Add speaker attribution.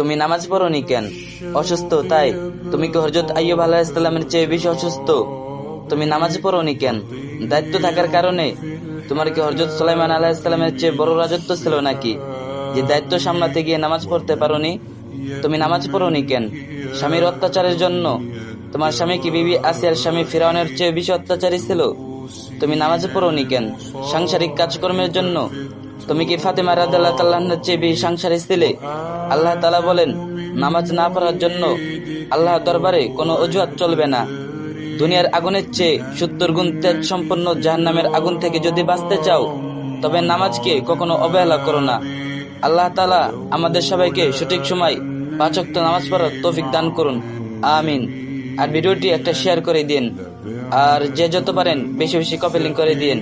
Speaker 1: তুমি নামাজ পড়োনি কেন? অসুস্থ তাই? তুমি কি হযরত আইয়ুব আলাইহিস সালামের চেয়ে বেশি অসুস্থ? তুমি নামাজ পড়োনি কেন? দায়িত্ব থাকার কারণে? তোমার কি হযরত সুলাইমান আলাইহিস সালামের চেয়ে বড় রাজত্ব ছিল নাকি, যে দায়িত্ব সামলাতে গিয়ে নামাজ পড়তে পারোনি? তুমি নামাজ পড়োনি কেন? স্বামীর অত্যাচারের জন্য? তোমার স্বামী কি বিবি আসিয়ার স্বামী ফিরআউনের চেয়ে বেশি অত্যাচারী ছিল? তুমি নামাজ পড়োনি কেন? সাংসারিক কাজকর্মের জন্য? তুমি কি ফাতেমা রাদিয়াল্লাহু তাআলা আনহার চেয়ে বেশি সংসারী ছিলে? আল্লাহ তাআলা বলেন, নামাজ না পড়ার জন্য আল্লাহর দরবারে কোনো অজুহাত চলবে না। দুনিয়ার আগুনের চেয়ে 70 গুণ তেজ সম্পন্ন জাহান্নামের আগুন থেকে যদি বাঁচতে চাও, তবে নামাজকে কখনো অবহেলা করো না। আল্লাহ তাআলা আমাদের সবাইকে সঠিক সময় 5 ওয়াক্ত নামাজ পড়ার তৌফিক দান করুন, আমিন। আর ভিডিওটি একটা শেয়ার করে দিন, আর যে যত পারেন বেশি বেশি কপি লিংক করে দিন।